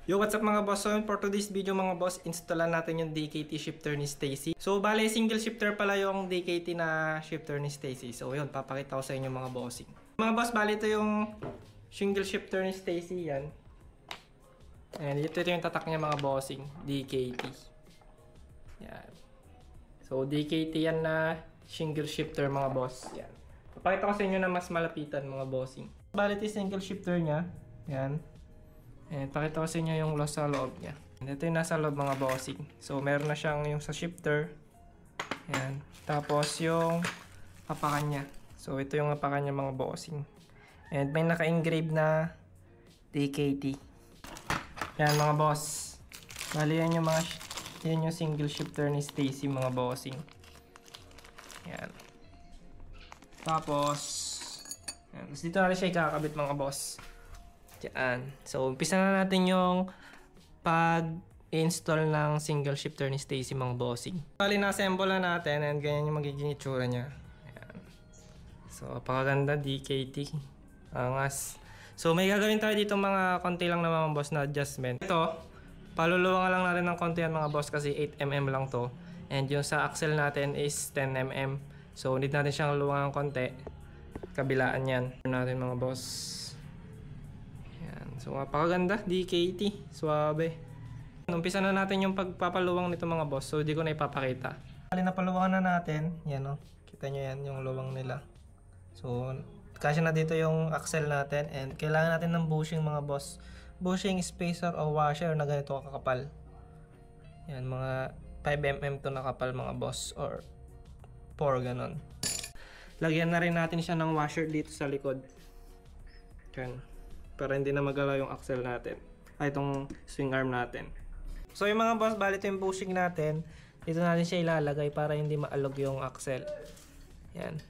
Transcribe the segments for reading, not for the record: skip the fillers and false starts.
Yo, what's up mga boss? So for today's video mga boss, installan natin yung DKT shifter ni Stacy. So bale, single shifter pala yung DKT na shifter ni Stacy. So yun, papakita ko sa inyo mga bossing. Mga boss, bale ito yung single shifter ni Stacy, yan. And ito yung tatak niya mga bossing, DKT. Yan. So DKT yan na single shifter mga boss. Yan. Papakita ko sa inyo na mas malapitan mga bossing. Bale ito yung single shifter niya. Yan. And pakita ko sa inyo yung loss sa loob niya. And ito yung nasa loob mga bossing. So meron na siyang yung sa shifter. Ayan. Tapos yung apakan niya. So ito yung apakan niya mga bossing. And may naka-engrave na DKT. Yan mga boss. Bali yan yung yan yung single shifter ni Stacy mga bossing. Yan. Tapos yan. Tapos dito natin siya ikakabit mga boss. Diyan. So, umpisa na natin yung pag-install ng single shifter ni Stacy mga bossing. Bali, na-assemble na natin and ganyan yung magiging itsura niya. Ayan. So, pakaganda DKT. Angas. So, may gagawin tayo dito mga konti lang na mga boss na adjustment. Ito, paluluwangan lang natin ng konti yan mga boss kasi 8mm lang to. And yung sa axle natin is 10mm. So, need natin siyang luwangan konti. Kabilaan yan. Natin mga boss. So, napakaganda, DKT, suabe. Umpisa na natin yung pagpapaluwang nito mga boss, so hindi ko na ipapakita. Bali, napaluwangan na natin, yan o, kita nyo yan, yung luwang nila. So, kasya na dito yung axle natin, and kailangan natin ng bushing mga boss. Bushing, spacer o washer na ganito kakapal. Yan, mga 5mm to na kapal mga boss, or 4 ganon. Lagyan na rin natin siya ng washer dito sa likod. Yan. Para hindi na magalaw yung axle natin. Ay, itong swing arm natin. So yung mga boss, bali ito yung bushing natin. Dito natin siya ilalagay para hindi maalog yung axle. Yan.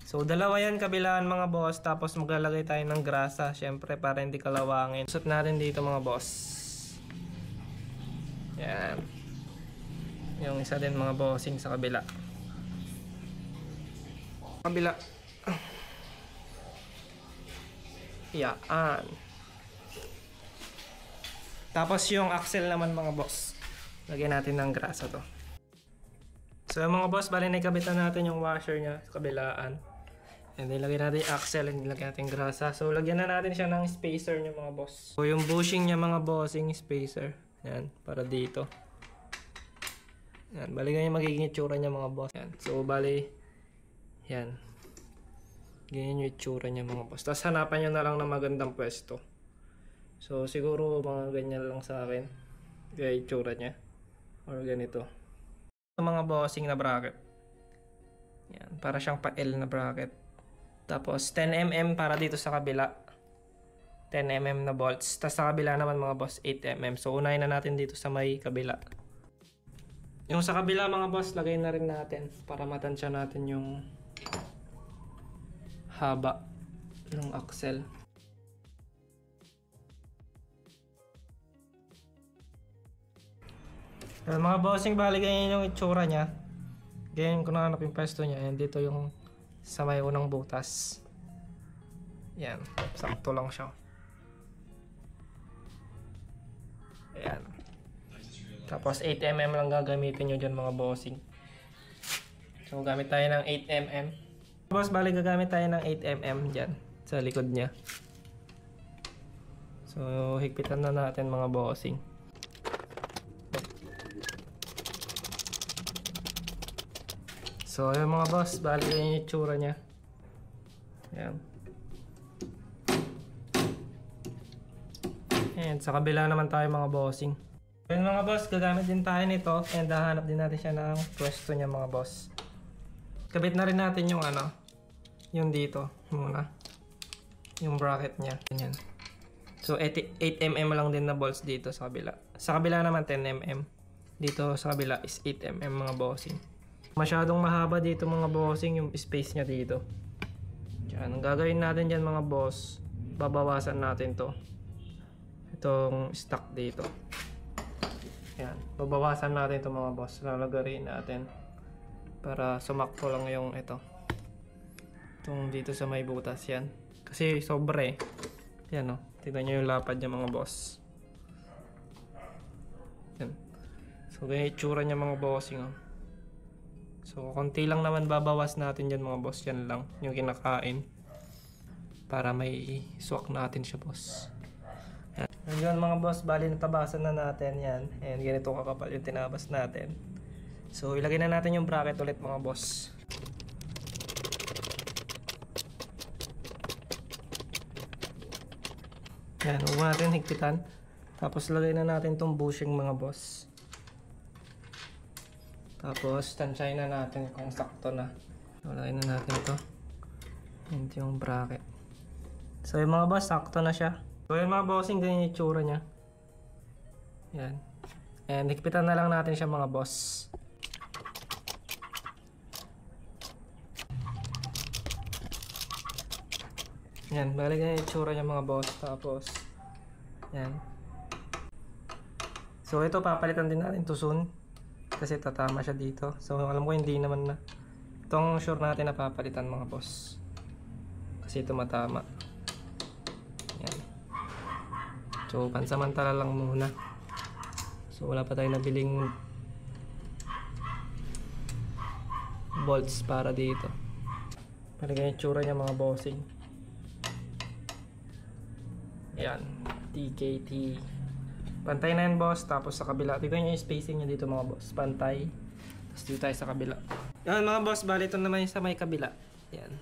So dalawa yan kabilaan mga boss. Tapos maglalagay tayo ng grasa. Syempre para hindi kalawangin. Susot natin dito mga boss. Yan. Yung isa din mga bossing sa kabila. Kabila. Yan. Tapos yung axle naman mga boss. Lagyan natin ng grasa to. So mga boss, bali naikabitan natin yung washer niya sa kabilaan. And then lagyan natin yung axle and lagyan natin grasa. So lagyan na natin siya ng spacer niya mga boss. So yung bushing niya mga bossing spacer. Yan, para dito. Yan, bali ganyan magiging itsura niya mga boss. Yan. So bali, yan. Ganyan yung itsura niya mga boss. Tapos hanapan nyo na lang ng magandang pwesto. So siguro mga ganyan lang sa akin. Kaya itsura niya. Or ganito. Mga bossing na bracket. Yan. Para siyang pa-L na bracket. Tapos 10mm para dito sa kabila. 10mm na bolts. Tapos sa kabila naman mga boss 8mm. So unahin na natin dito sa may kabila. Yung sa kabila mga boss lagay na rin natin. Para matansya natin yung haba ng axle. Mga bossing, bali ganyan yung itsura niya. Ganyan kung nahanap yung pwesto niya. And dito yung sa may unang butas. Yan, sakto lang siya. Ayan. Tapos 8mm lang gagamitin nyo dyan mga bossing. So gamit tayo ng 8mm. Boss, bali gagamit tayo ng 8mm dyan sa likod niya. So, higpitan na natin mga bossing. So, yung mga boss, bali yung itsura niya. Ayan. And sa kabila naman tayo mga bossing. Yung mga boss, gagamit din tayo nito and hahanap din natin siya ng pwesto niya mga boss. Kabit na rin natin yung ano, yung dito muna. Yung bracket niya. Ganyan. So 8mm lang din na bolts dito sa kabila. Sa kabila naman 10mm. Dito sa kabila is 8mm mga bossing. Masyadong mahaba dito mga bossing yung space niya dito. Diyan, ang gagawin natin dyan mga boss, babawasan natin to. Itong stock dito. Yan, babawasan natin to mga boss. Lalagarin natin. Para sumakto lang yung ito. Itong dito sa may butas yan. Kasi sobre. Yan o. Tignan nyo yung lapad niya mga boss. Yan. So, ganyan itsura niya mga bossing. Oh. So, konti lang naman babawas natin dyan mga boss. Yan lang yung kinakain. Para may swak natin siya boss. Yan. Yun mga boss, bali natabasan na natin yan. And ganito kakapal yung tinabas natin. So, ilagay na natin yung bracket ulit mga boss. Yan, huwag natin higpitan. Tapos lagay na natin tong bushing mga boss. Tapos tansyahin na natin kung sakto na. So, lagay na natin ito. Yan yung bracket. So yung mga boss, sakto na siya. So yung mga bossing, ganyan yung itsura niya. Yan. And higpitan na lang natin siya mga boss. Yan, balik na yung itsura niya mga boss. Tapos, yan. So ito, papalitan din natin to soon. Kasi tatama siya dito. So alam ko hindi naman na. Itong sure natin na papalitan mga boss. Kasi ito matama. Yan. So pansamantala lang muna. So wala pa tayo nabiling bolts para dito. Palagay yung tsura niya mga bossing. Yan, TKT. Pantay na yan boss, tapos sa kabila. Tignan nyo yung spacing niya dito mga boss. Pantay. Tapos dito tayo sa kabila. Yan mga boss, bali ito naman yung sa may kabila. Yan,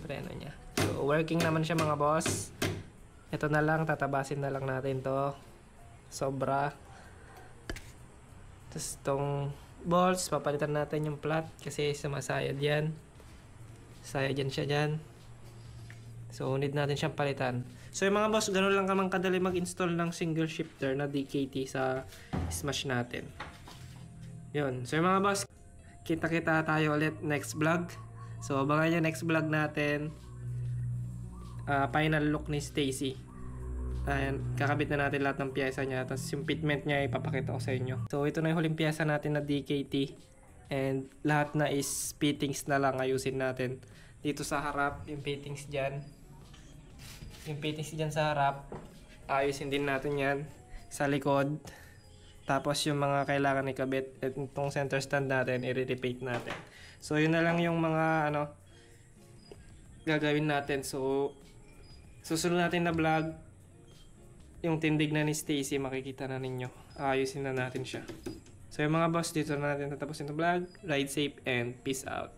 preno niya. So working naman siya mga boss. Ito na lang, tatabasin na lang natin to. Sobra. Tapos itong bolts, papalitan natin yung flat kasi sumasayad yan. Sayad yan siya dyan. So need natin siyang palitan. So yung mga boss, ganoon lang kamang kadali mag-install ng single shifter na DKT sa Smash natin. Yun. So yung mga boss, kita-kita tayo ulit next vlog. So abangan nyo next vlog natin. Final look ni Stacy. Ayan, kakabit na natin lahat ng piyesa niya. Tapos yung fitment niya ipapakita ko sa inyo. So ito na yung huling piyesa natin na DKT. And lahat na is fittings na lang ayusin natin. Dito sa harap, yung fittings dyan. Yung fittings dyan sa harap, ayusin din natin yan. Sa likod. Tapos yung mga kailangan ikabit. At itong center stand natin, i-repaint natin. So yun na lang yung mga gagawin natin. So susunod natin na vlog, yung tindig na ni Stacy, makikita na ninyo. Ayusin na natin siya. So yung mga boss, dito na natin tatapusin na vlog. Ride safe and peace out.